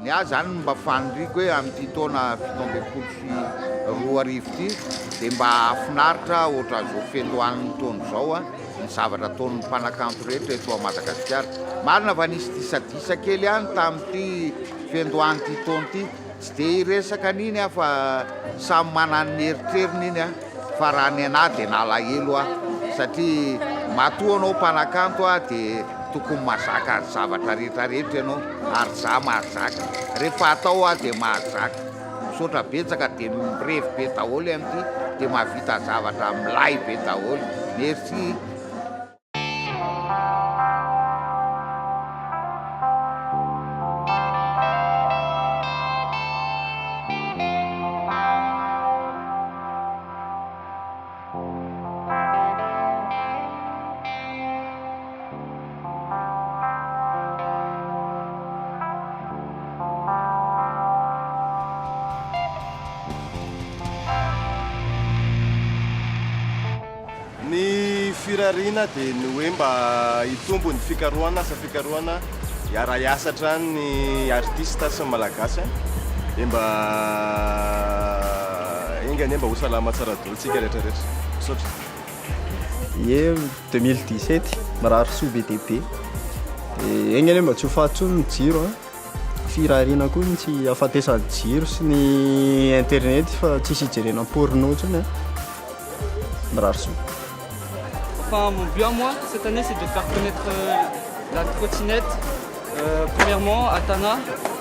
ny ahy zany mba fanindriko hoe amin'ity taona 17 ity dia mba afinaritra ohatra zao fendohan'ny taona zao ny zavatra ataon'ny mpanakanto rehetra eto a Madagasikara. Marina fa nisy disadisa kely ihany tamin'ity fendohan'ity taona ity, tsy dia hiresaka an'iny aho fa samy manana ny heritreriny iny fa raha ny anahy dia nalahelo satria matoa anao mpanakanto dia tokony mahazaka zavatra rehetrarehetra ianao ary za mahazaka, rehefa atao dia mahazaka, misaotra betsaka dia mirevy be daholo amin'ity dia mahavita zavatra milay be daholo. Merci. Firariana dia ny hoe mba hitombo ny fikarohana hiara-hiasatra ny artista sy malagasy dia mba engany mba ho salama tsara daholo tsika rehetrarehetra. Misaotra. Ie 2017 marary soa be dia be dia engany mba tsy ho fahatsony ny jiro firariana koa ny tsy ahafatesany jiro sy ny internet fa tsisy hijerena porno ohatrany marary soa. Enfin, mon but à moi cette année, c'est de faire connaître la trottinette, premièrement à Tana,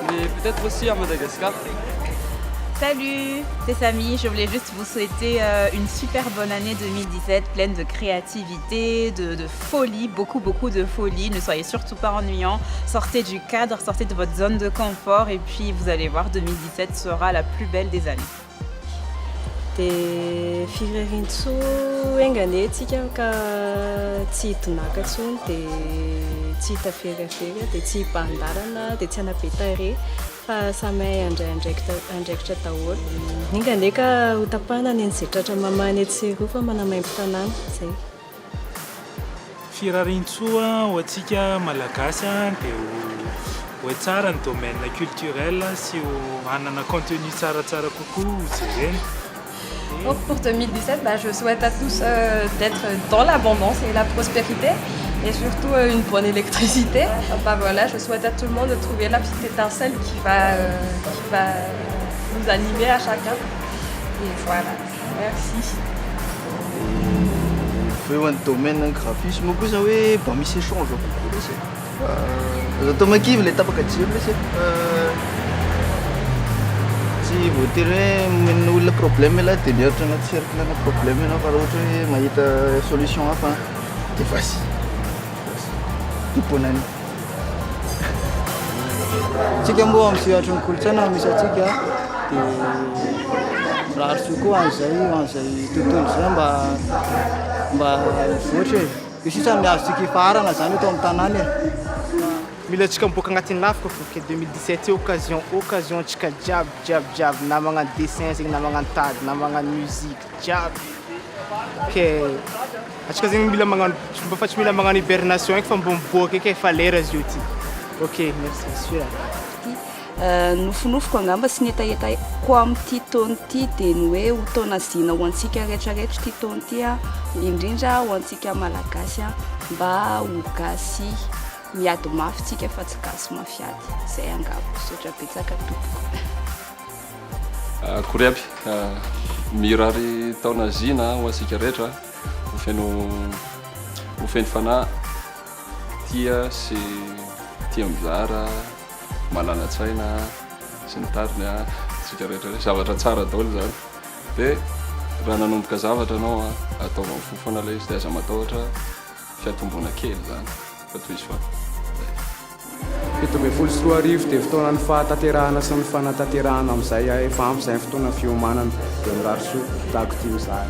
mais peut-être aussi à Madagascar. Salut, c'est Samy. Je voulais juste vous souhaiter une super bonne année 2017, pleine de créativité, de folie, beaucoup de folie. Ne soyez surtout pas ennuyants. Sortez du cadre, sortez de votre zone de confort et puis vous allez voir, 2017 sera la plus belle des années. Dia firarian-tsoa engany tsika ka tsy hitonaka intsony dia tsy hitaferafera dia tsy hipandarana dia tsy hanapetare fa samy andraikitra daholo. Engany ka ho tapahana ny izay tratra mamany ety sy roa fa manamaimbo tanàna zay. Firarian-tsoa ho antsika malagasy dia ho tsara ny domaine culturel sy ho hanana contenu tsaratsara kokoa jerena. Donc pour 2017, je souhaite à tous d'être dans l'abondance et la prospérité et surtout une bonne électricité. Voilà, je souhaite à tout le monde de trouver la petite étincelle qui va nous animer à chacun. Et voilà, merci. Dans le domaine graphisme, vous savez, pas mis échange. Automatique, les tapes tsy voatery hoe mino olona problème là dia mihoatra anaty cercle na problème ianao fa raha ohatra hoe mahita solution hafa dia vasy tomponany. Tsika moa amin'ny sehatry ny kolontsaina misy atsika dia raha soa koa an'izay tontolo izay mba voatra hoe sisa mihazo tsika hifarana zany eto amin'ny tanàna e. Mila tsika miboaka agnatin'ny lafika foke 2017 occasion tsika jiaby na magnano dessin zegny na magnano tady na magnano musique jiaby ke atsika zegny mila magnano mba fa tsy mila magnano hibernation eky fa mba miboaka eky efa lera izy io ty. Ok, merci sûr. Nofinofiko angamba sy netaeta koa amin'ity taona ity dia ny hoe ho taona zina ho antsika rehetrarehetra ity taona ity indrindra ho antsika malagasy mba ho gasy miady mafy tsika fa tsy gasy mafiady zay angamba misaotra betsaka tompoko. Akory aby mirary taona zina ho antsika rehetra ho feno fanahy tia sy tia mizara manana-tsaina sy ny tariny tsika rehetra zavatra tsara daholo zany dia raha nanomboka zavatra anao ataova amin'ny fofana ilay izy dia aza matahotra fiatombona kely zany fa toy izy fa 2024 dia fotoanan'ny fahatanterahana sy ny fanatanterahana amin'izay efa ampy izay fotoana fiomanana dia mirary soa tahako ity mizary.